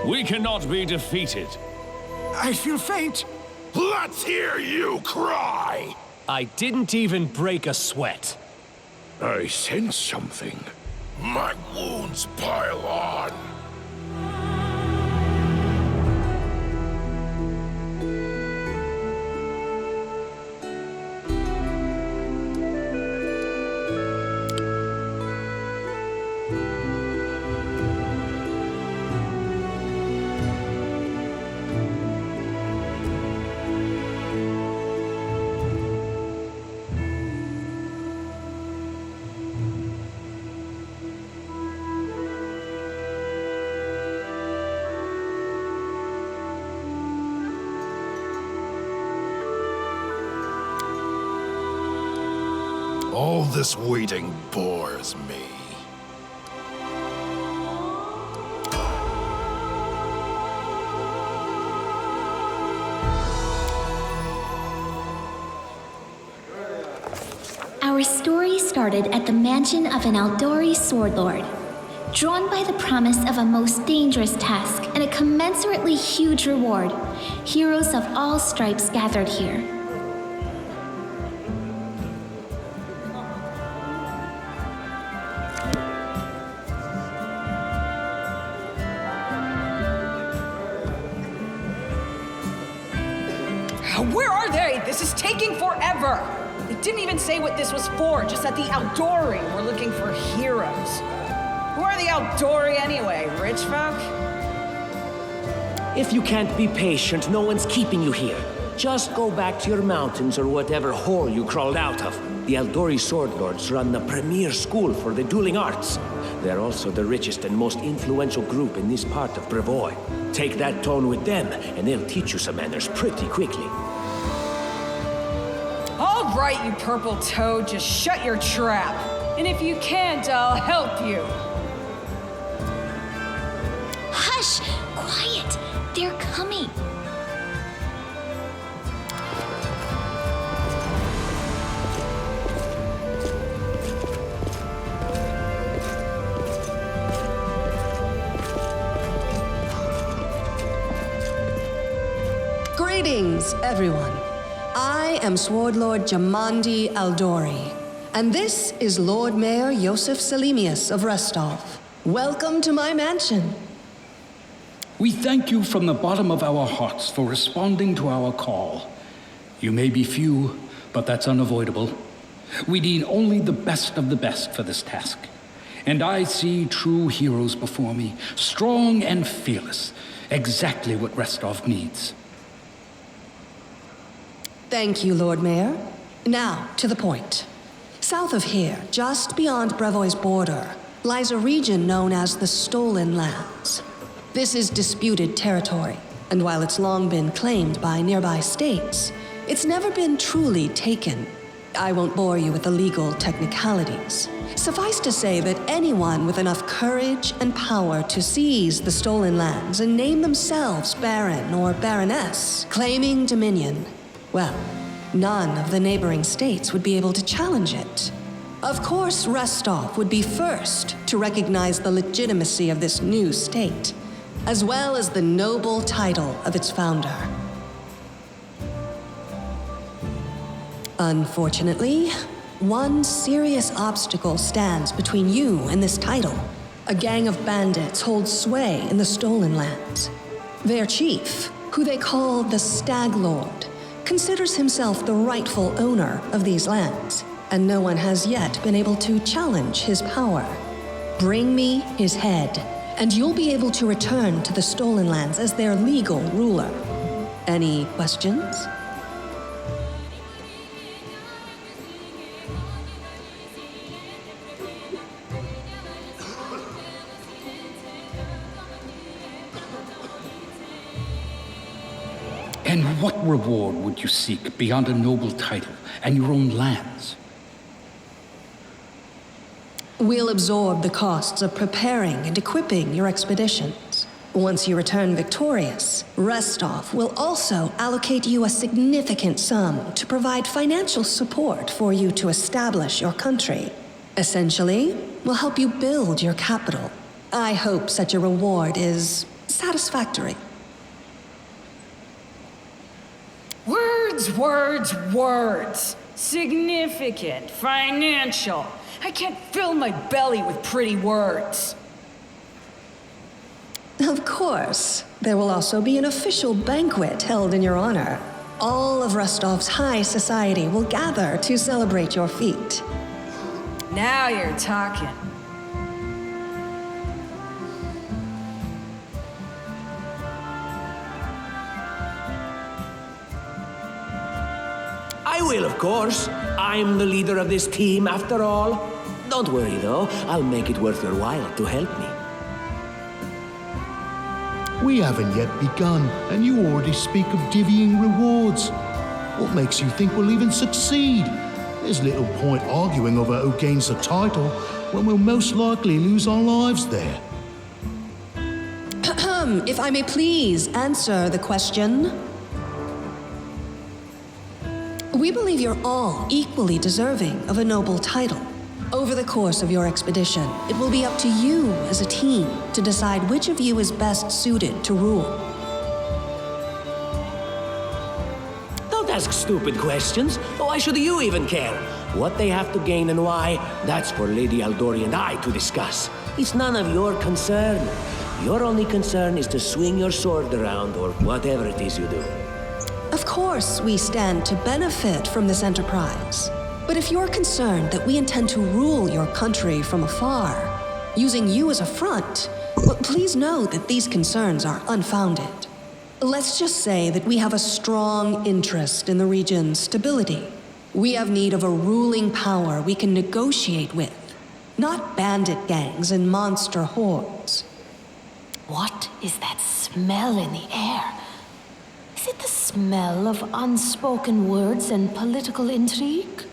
We cannot be defeated. I feel faint. Let's hear you cry! I didn't even break a sweat. I sense something. My wounds pile on. All this waiting bores me. Our story started at the mansion of an Aldori sword lord. Drawn by the promise of a most dangerous task and a commensurately huge reward, heroes of all stripes gathered here. Where are they? This is taking forever! They didn't even say what this was for, just that the Aldori were looking for heroes. Who are the Aldori anyway? Rich folk? If you can't be patient, no one's keeping you here. Just go back to your mountains or whatever hole you crawled out of. The Aldori Sword Lords run the premier school for the dueling arts. They're also the richest and most influential group in this part of Brevoy. Take that tone with them, and they'll teach you some manners pretty quickly. All right, you purple toad, just shut your trap. And if you can't, I'll help you. Hush! Quiet! They're coming! Greetings, everyone. I am Sword Lord Jamandi Aldori, and this is Lord Mayor Yosef Selimius of Restov. Welcome to my mansion. We thank you from the bottom of our hearts for responding to our call. You may be few, but that's unavoidable. We need only the best of the best for this task. And I see true heroes before me, strong and fearless, exactly what Restov needs. Thank you, Lord Mayor. Now, to the point. South of here, just beyond Brevoy's border, lies a region known as the Stolen Lands. This is disputed territory, and while it's long been claimed by nearby states, it's never been truly taken. I won't bore you with the legal technicalities. Suffice to say that anyone with enough courage and power to seize the Stolen Lands and name themselves Baron or Baroness, claiming dominion, well, none of the neighboring states would be able to challenge it. Of course, Restov would be first to recognize the legitimacy of this new state, as well as the noble title of its founder. Unfortunately, one serious obstacle stands between you and this title. A gang of bandits holds sway in the Stolen Lands. Their chief, who they call the Stag Lord, considers himself the rightful owner of these lands, and no one has yet been able to challenge his power. Bring me his head, and you'll be able to return to the Stolen Lands as their legal ruler. Any questions? And what reward would you seek beyond a noble title and your own lands? We'll absorb the costs of preparing and equipping your expeditions. Once you return victorious, Restov will also allocate you a significant sum to provide financial support for you to establish your country. Essentially, we'll help you build your capital. I hope such a reward is satisfactory. Words, words, words. Significant, financial. I can't fill my belly with pretty words. Of course. There will also be an official banquet held in your honor. All of Rostov's high society will gather to celebrate your feat. Now you're talking. I will, of course. I'm the leader of this team, after all. Don't worry, though. I'll make it worth your while to help me. We haven't yet begun, and you already speak of divvying rewards. What makes you think we'll even succeed? There's little point arguing over who gains the title when we'll most likely lose our lives there. If I may please answer the question. We believe you're all equally deserving of a noble title. Over the course of your expedition, it will be up to you as a team to decide which of you is best suited to rule. Don't ask stupid questions. Why should you even care? What they have to gain and why, that's for Lady Aldori and I to discuss. It's none of your concern. Your only concern is to swing your sword around or whatever it is you do. Of course, we stand to benefit from this enterprise. But if you're concerned that we intend to rule your country from afar, using you as a front, well, please know that these concerns are unfounded. Let's just say that we have a strong interest in the region's stability. We have need of a ruling power we can negotiate with, not bandit gangs and monster hordes. What is that smell in the air? Is it the smell of unspoken words and political intrigue?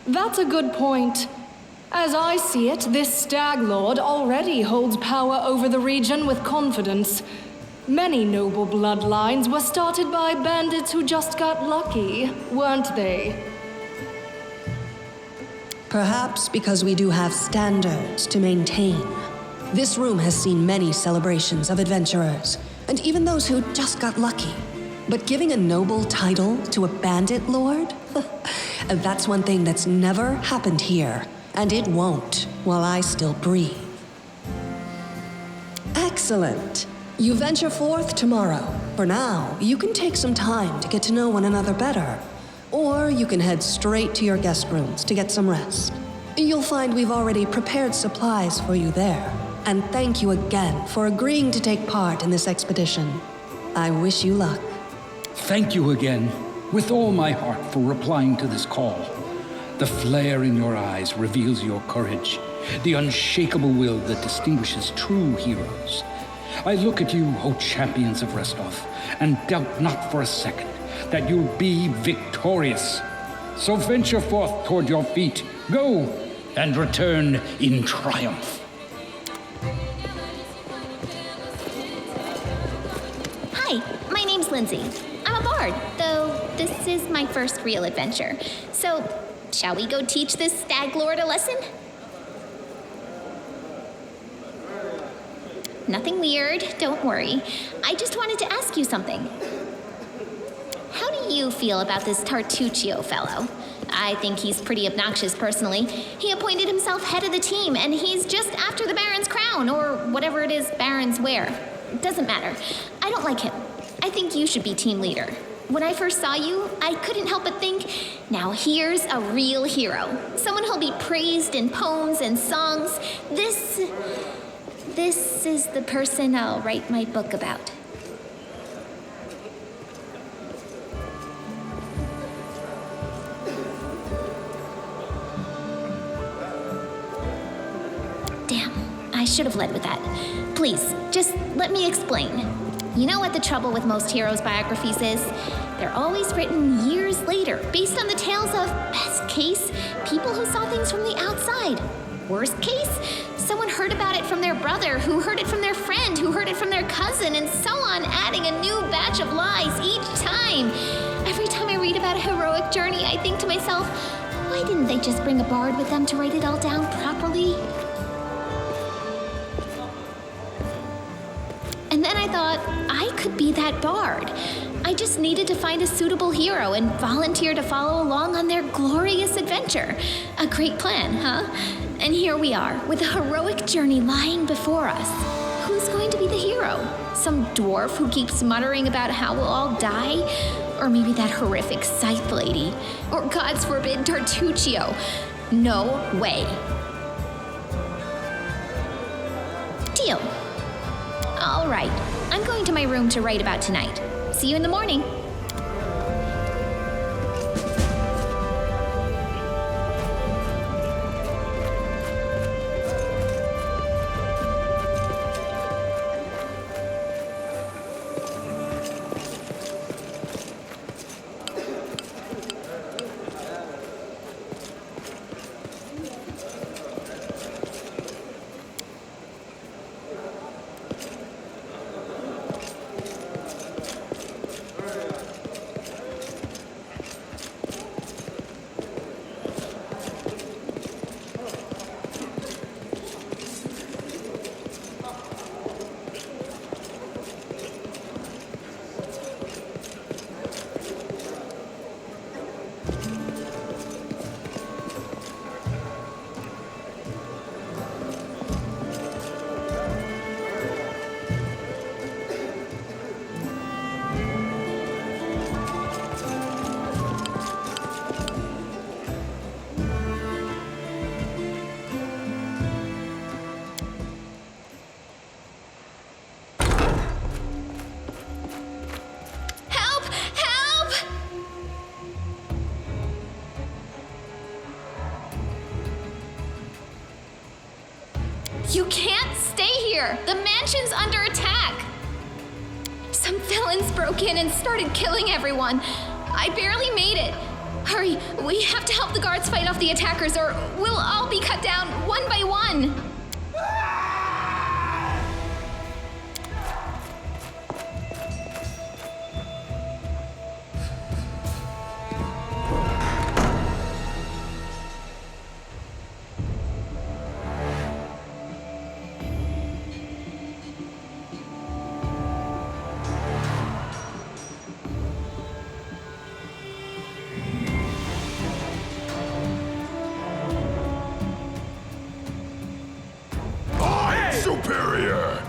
That's a good point. As I see it, this Stag Lord already holds power over the region with confidence. Many noble bloodlines were started by bandits who just got lucky, weren't they? Perhaps because we do have standards to maintain. This room has seen many celebrations of adventurers, and even those who just got lucky. But giving a noble title to a bandit lord? That's one thing that's never happened here, and it won't while I still breathe. Excellent. You venture forth tomorrow. For now, you can take some time to get to know one another better. Or you can head straight to your guest rooms to get some rest. You'll find we've already prepared supplies for you there. And thank you again for agreeing to take part in this expedition. I wish you luck. Thank you again, with all my heart, for replying to this call. The flare in your eyes reveals your courage, the unshakable will that distinguishes true heroes. I look at you, O champions of Rostov, and doubt not for a second that you'll be victorious. So venture forth toward your feet. Go, and return in triumph. Hi, my name's Lindsay. I'm a bard, though this is my first real adventure. So, shall we go teach this Stag Lord a lesson? Nothing weird, don't worry. I just wanted to ask you something. How do you feel about this Tartuccio fellow? I think he's pretty obnoxious personally. He appointed himself head of the team, and he's just after the Baron's crown, or whatever it is Barons wear. It doesn't matter. I don't like him. I think you should be team leader. When I first saw you, I couldn't help but think, now here's a real hero. Someone who'll be praised in poems and songs. This is the person I'll write my book about. Damn, I should have led with that. Please, just let me explain. You know what the trouble with most heroes' biographies is? They're always written years later, based on the tales of, best case, people who saw things from the outside. Worst case, someone heard about it from their brother, who heard it from their friend, who heard it from their cousin, and so on, adding a new batch of lies each time. Every time I read about a heroic journey, I think to myself, why didn't they just bring a bard with them to write it all down properly? properly. And then I thought I could be that bard. I just needed to find a suitable hero and volunteer to follow along on their glorious adventure. A great plan, huh? And here we are, with a heroic journey lying before us. Who's going to be the hero? Some dwarf who keeps muttering about how we'll all die? Or maybe that horrific scythe lady? Or, God's forbid, Tartuccio? No way. Deal. All right, I'm going to my room to write about tonight. See you in the morning. You can't stay here! The mansion's under attack! Some villains broke in and started killing everyone. I barely made it. Hurry, we have to help the guards fight off the attackers or we'll all be cut down one by one. Superior!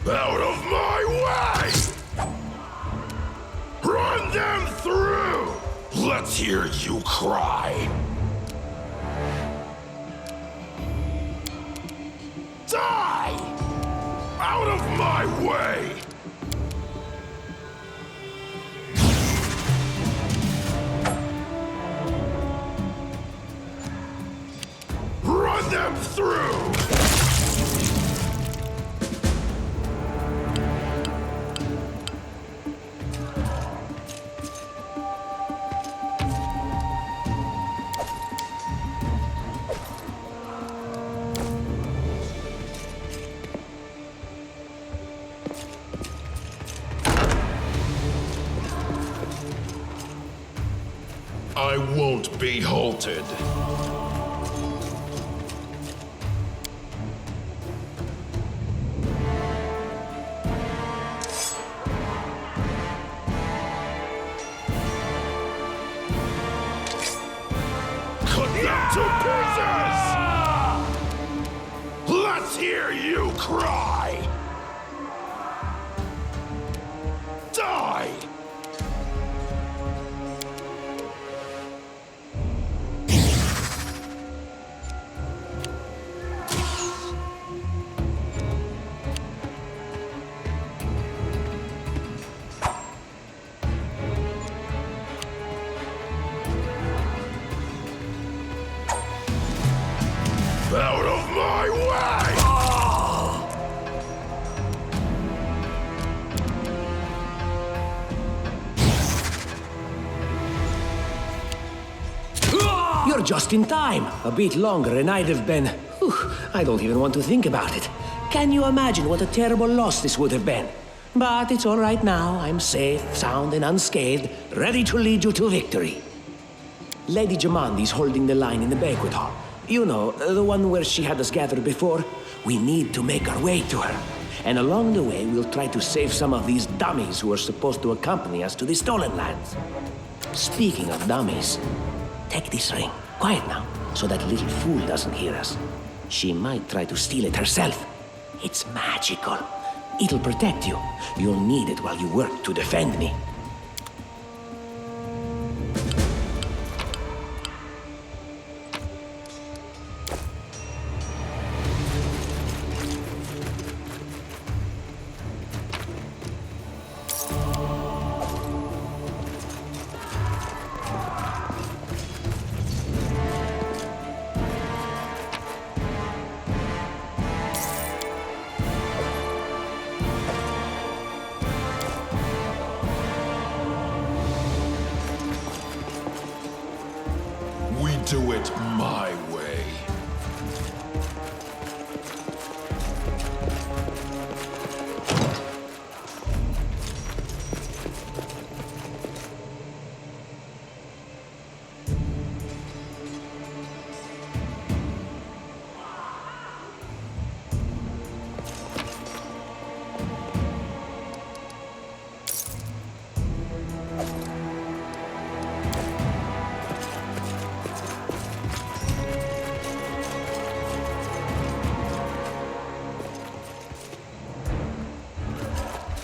Out of my way! Run them through! Let's hear you cry! Die! Out of my way! Run them through! I won't be halted. Cut them to pieces! Let's hear you cry! Die! Out of my way! You're just in time. A bit longer and I'd have been... Whew, I don't even want to think about it. Can you imagine what a terrible loss this would have been? But it's all right now. I'm safe, sound, and unscathed, ready to lead you to victory. Lady Jamandi's holding the line in the banquet hall. You know, the one where she had us gathered before. We need to make our way to her. And along the way, we'll try to save some of these dummies who are supposed to accompany us to the Stolen Lands. Speaking of dummies, take this ring. Quiet now, so that little fool doesn't hear us. She might try to steal it herself. It's magical. It'll protect you. You'll need it while you work to defend me. Do it my way.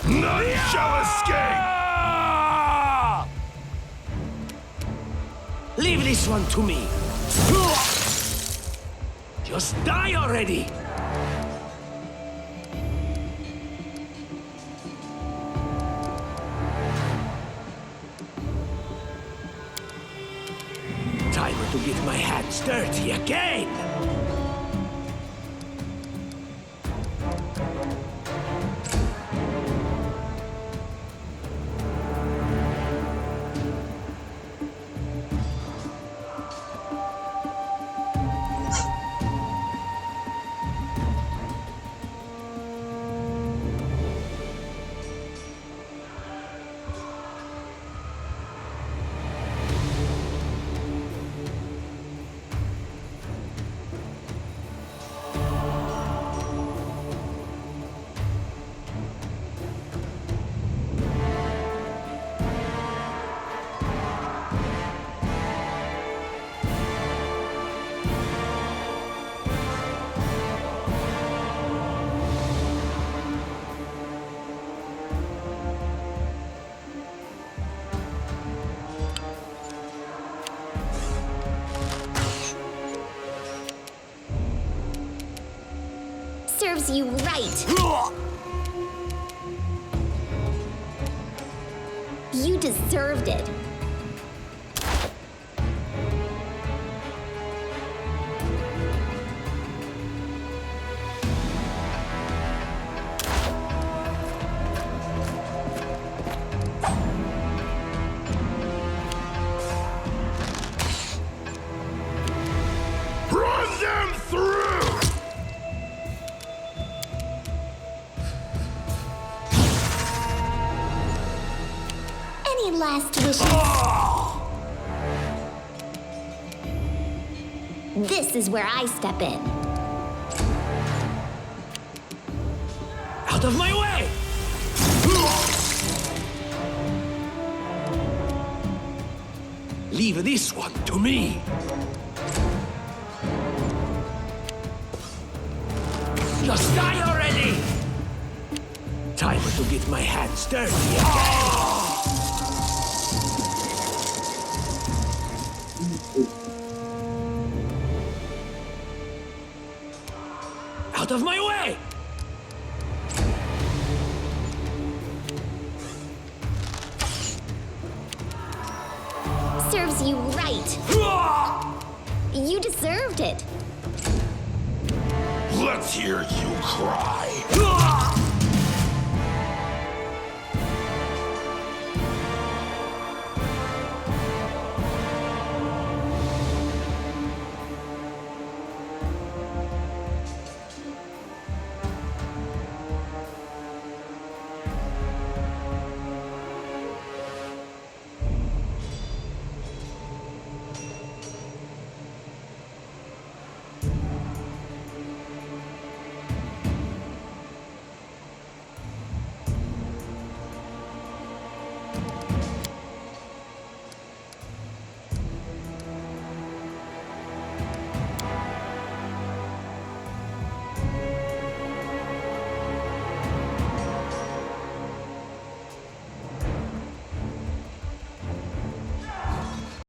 None shall escape! Leave this one to me. Just die already! Time to get my hands dirty again! Serves you right. You deserved it. Run them through! Any last wishes? This is where I step in. Out of my way! Leave this one to me. Just die already! Time to get my hands dirty again. Out of my way! Serves you right. You deserved it. Let's hear you cry.